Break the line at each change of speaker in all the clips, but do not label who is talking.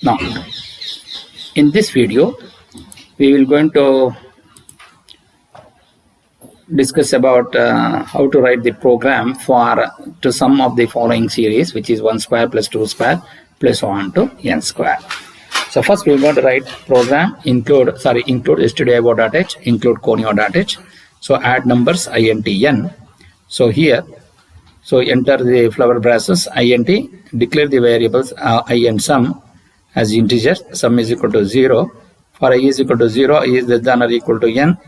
Now, in this video, we will going to discuss about how to write the program to sum of the following series, which is 1 square plus 2 square plus 1 to n square. So first we are going to write program include stdio.h, include conio.h. So add numbers int n. So here, so enter the flower braces int, declare the variables I and sum as integer. Sum is equal to 0. For I is equal to 0, I is less than or equal to n.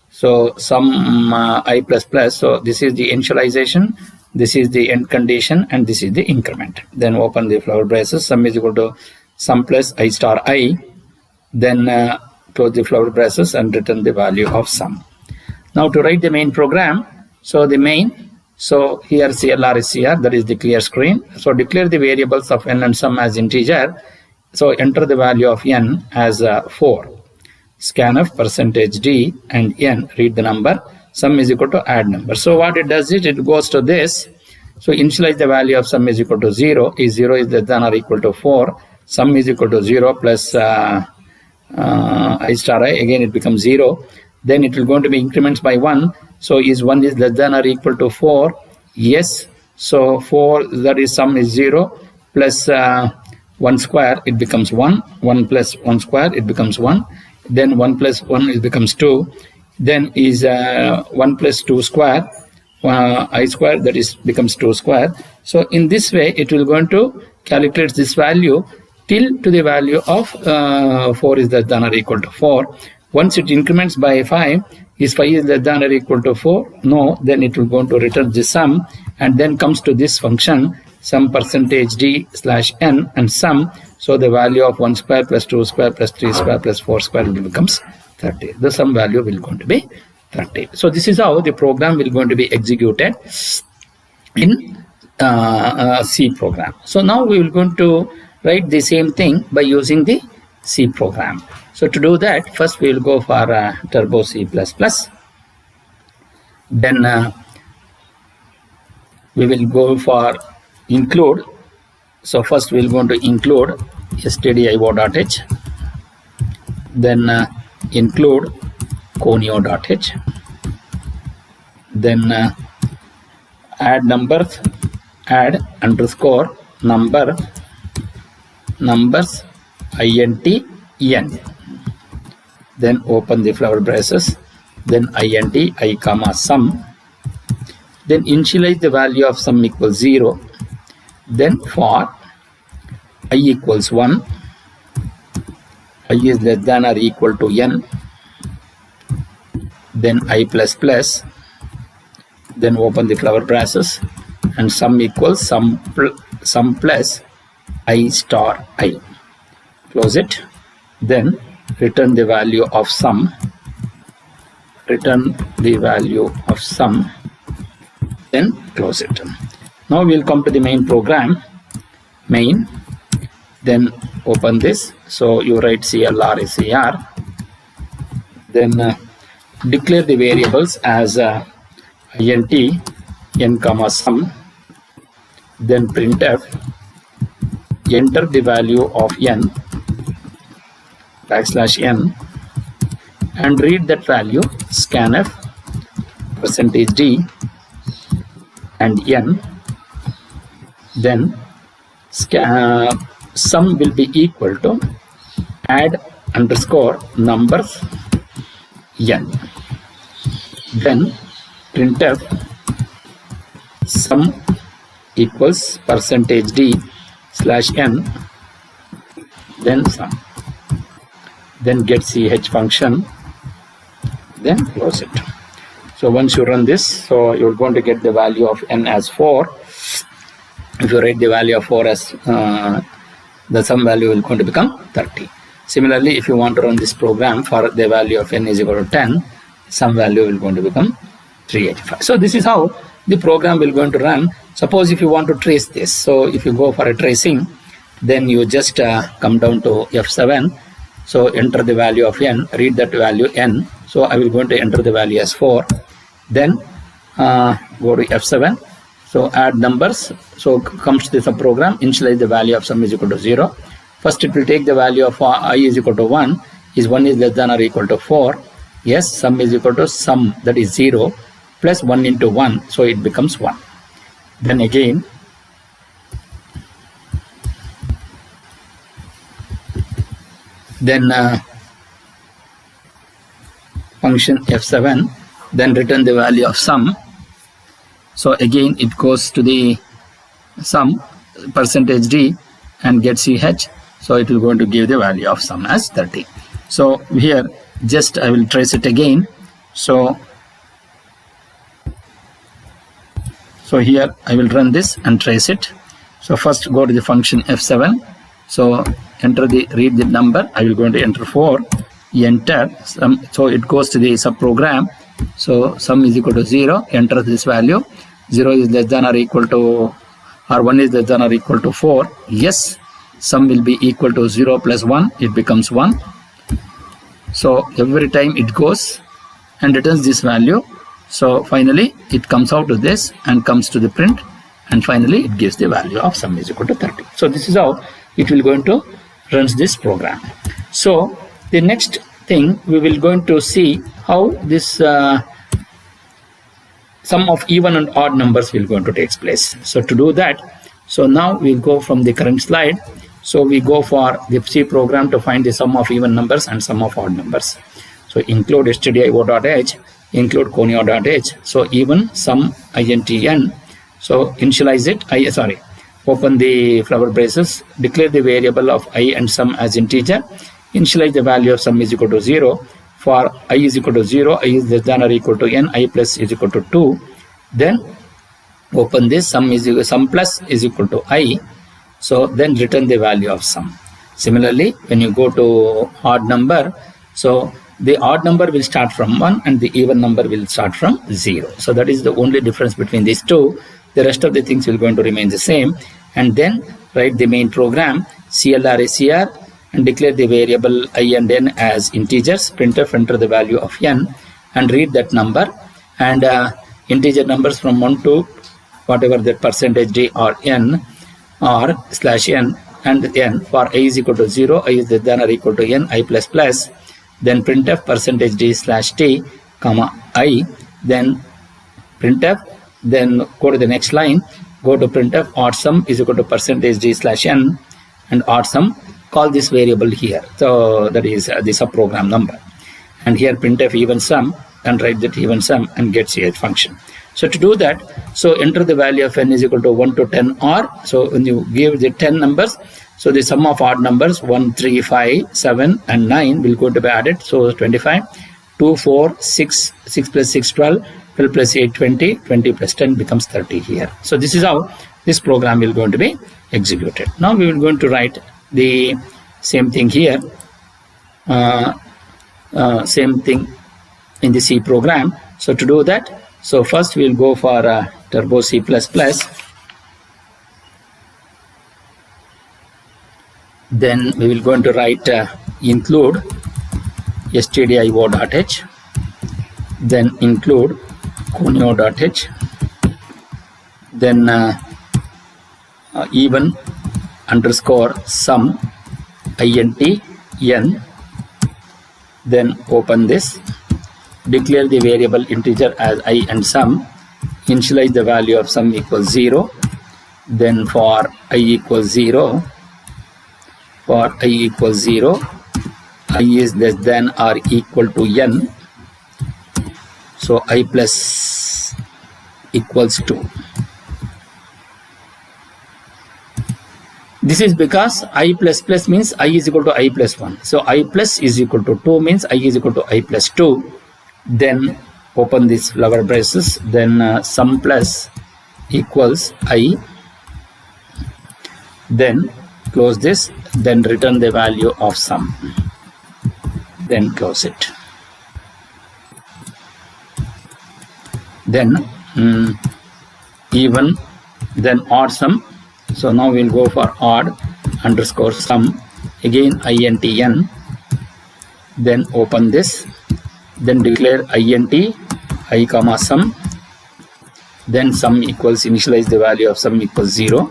So sum I plus plus. So this is the initialization, this is the end condition, and this is the increment. Then open the flower braces. Sum is equal to sum plus I star I. Then close the flower braces and return the value of sum. Now to write the main program. So the main. So here CLR is CR, that is the clear screen. So declare the variables of n and sum as integer. So enter the value of n as 4. Scanf %d and n, read the number. Sum is equal to add number. So what it does is it goes to this. So initialize the value of sum is equal to 0. If 0 is less than or equal to 4, sum is equal to 0 plus I star I. Again it becomes 0. Then it will going to be increments by 1. So is 1 is less than or equal to 4? Yes. So 4, that is sum is 0 plus 1 square, it becomes 1. 1 plus 1 square, it becomes 1. Then 1 plus 1, it becomes 2. Then is 1 plus 2 square, I square, that is becomes 2 square. So in this way, it will going to calculate this value till to the value of 4 is less than or equal to 4. Once it increments by 5, is 5 is less than or equal to 4? No, then it will go to return the sum and then comes to this function sum %d slash n and sum. So the value of 1 square plus 2 square plus 3 square plus 4 square becomes 30. The sum value will going to be 30. So this is how the program will going to be executed in C program. So now we will going to write the same thing by using the C program. So to do that, first we will go for Turbo C++. Then we will go for include. So first we will go to include stdio.h. Then include conio.h. Then add numbers, add underscore numbers int n. Then open the flower braces, then int I comma sum. Then initialize the value of sum equals 0. Then for I equals 1, I is less than or equal to n. Then I plus plus. Then open the flower braces and sum equals sum plus I star I. Close it. Then return the value of sum. Return the value of sum. Then close it. Now we will come to the main program. Main. Then open this. So you write CLR is CR. Then declare the variables as int n comma sum. Then printf. Enter the value of n \n and read that value. Scanf %d and n. Then sum will be equal to add underscore numbers n. Then printf sum equals %d slash n. Then sum. Then get ch function. Then close it. So once you run this, so you're going to get the value of n as 4. If you write the value of 4 as the sum value will going to become 30. Similarly, if you want to run this program for the value of n is equal to 10, sum value will going to become 385. So this is how the program will going to run. Suppose if you want to trace this, so if you go for a tracing, then you just come down to F7. So enter the value of n, read that value n. So I will going to enter the value as 4. Then go to F7. So add numbers. So comes to the program, initialize the value of sum is equal to 0. First it will take the value of I is equal to 1, is 1 is less than or equal to 4. Yes, sum is equal to sum, that is 0, plus 1 into 1, so it becomes 1. Then again, function f7, then return the value of sum. So again it goes to the sum percentage d and get ch, so it will going to give the value of sum as 30. So here just I will trace it again. So here I will run this and trace it. So first go to the function f7. So read the number. I will going to enter 4, enter sum. So it goes to the subprogram. So sum is equal to 0, enter this value. 0 is less than or equal to, or 1 is less than or equal to 4. Yes, sum will be equal to 0 plus 1, it becomes 1. So every time it goes and returns this value. So finally it comes out to this and comes to the print, and finally it gives the value of sum is equal to 30. So this is how it will going to runs this program. So the next thing we will going to see how this sum of even and odd numbers will going to take place. So to do that, so now we'll go from the current slide. So we go for the C program to find the sum of even numbers and sum of odd numbers. So include stdio.h, include conio.h. So even sum intn. So initialize it. Open the flower braces, declare the variable of I and sum as integer, initialize the value of sum is equal to 0. For I is equal to 0, I is less than or equal to n, I plus is equal to 2. Then open this, sum plus is equal to I. So then return the value of sum. Similarly, when you go to odd number, so the odd number will start from 1 and the even number will start from 0. So that is the only difference between these two. The rest of the things will going to remain the same. And then write the main program, CLR and declare the variable I and n as integers. Printf, enter the value of n and read that number, and integer numbers from 1 to whatever the percentage d or n or slash n and n. For I is equal to 0, I is less than or equal to n, I plus plus. Then printf percentage d slash t comma I. Then printf. Then go to the next line. Go to printf odd sum is equal to percentage d slash n and odd sum. Call this variable here. So that is the subprogram number. And here printf even sum and write that even sum and get ch function. So to do that, so enter the value of n is equal to 1 to 10 or. So when you give the 10 numbers, so the sum of odd numbers 1, 3, 5, 7 and 9 will go to be added. So 25, 2, 4, 6, 6 plus 6, 12, 12 plus 8, 20, 20 plus 10 becomes 30 here. So this is how this program will going to be executed. Now we will going to write the same thing here, same thing in the C program. So to do that, so first we will go for Turbo C++. Then we will going to write include stdio.h, then include conio.h, then even underscore sum int n. Then open this, declare the variable integer as I and sum, initialize the value of sum equals 0. Then for I equals 0, I is less than or equal to n, so I plus equals 2. This is because I plus plus means I is equal to I plus 1. So I plus is equal to 2 means I is equal to I plus 2. Then open this flower braces. Then sum plus equals I. Then close this. Then return the value of sum. Then close it. Then even, then odd sum. So now we'll go for odd underscore sum, again int n. Then open this, then declare int I comma sum, then sum equals, initialize the value of sum equals 0.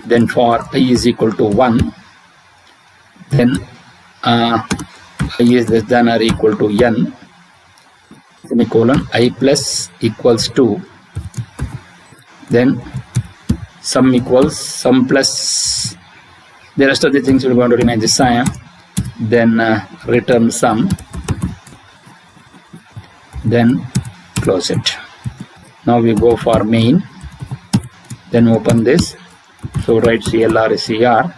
Then for I is equal to 1, then I is less than or equal to n, semicolon, I plus equals 2, then sum equals sum plus the rest of the things we're going to remain the same, then return sum, then close it. Now we go for main, then open this, so write CLR is CR,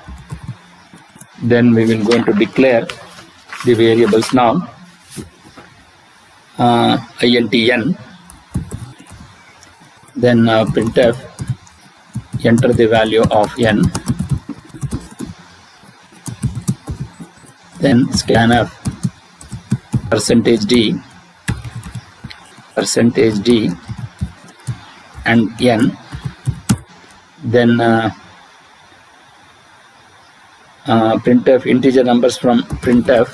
then we will going to declare the variables now, intn, then printf, enter the value of n, then scanf %d and n, then printf integer numbers from printf,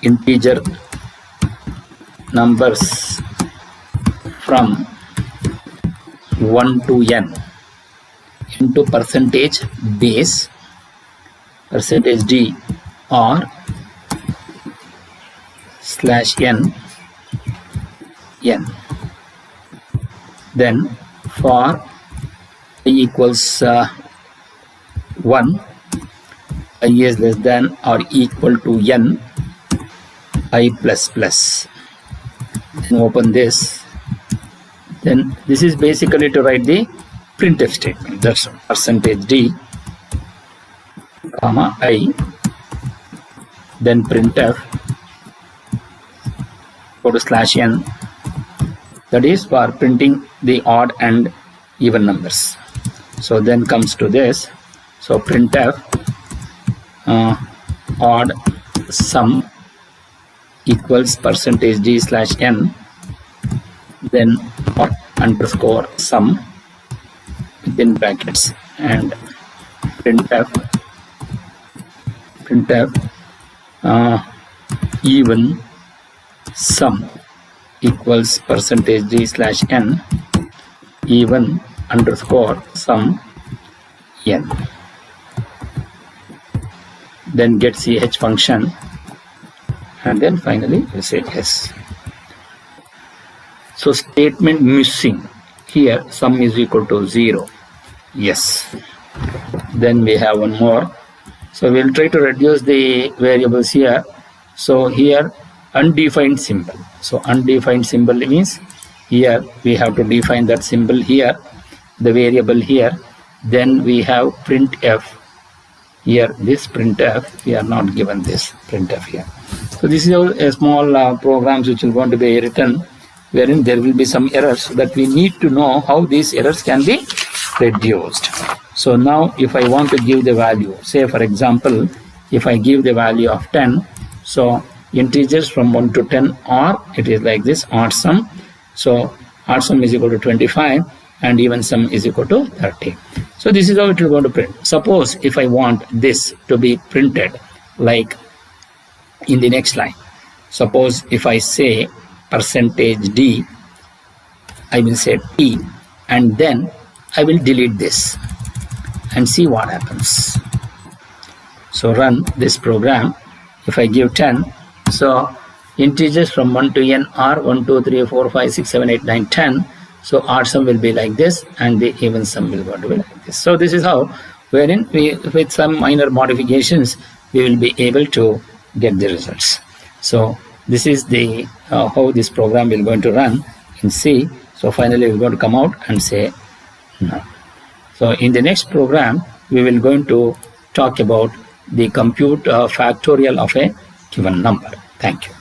integer numbers from 1 to n into percentage base %d or /n n. Then for I equals 1, I is less than or equal to n, I plus plus. Then open this. Then this is basically to write the printf statement. That's %d comma I, then printf go to /n, that is for printing the odd and even numbers. So then comes to this, so printf odd sum equals %d/n, then underscore sum within brackets, and printf even sum equals %d/n, even underscore sum n, then get ch function, and then finally we say yes. So statement missing here, sum is equal to 0, yes. Then we have one more, so we'll try to reduce the variables here. So here undefined symbol, so undefined symbol means here we have to define that symbol here, the variable here. Then we have printf here, this printf, we are not given this printf here. So this is a small programs which will going to be written, wherein there will be some errors that we need to know how these errors can be reduced. So now if I want to give the value, say for example, if I give the value of 10, so integers from 1 to 10, or it is like this, odd sum. So odd sum is equal to 25 and even sum is equal to 30. So this is how it will go to print. Suppose if I want this to be printed like in the next line, suppose if I say %d, I will say t, and then I will delete this and see what happens. So run this program. If I give 10, so integers from 1 to n are 1, 2, 3, 4, 5, 6, 7, 8, 9, 10. So odd sum will be like this and the even sum will go to be like this. So this is how, wherein we, with some minor modifications, we will be able to get the results. So this is the how this program will going to run in C. So finally we're going to come out and say no. So in the next program we will going to talk about the compute factorial of a given number. Thank you.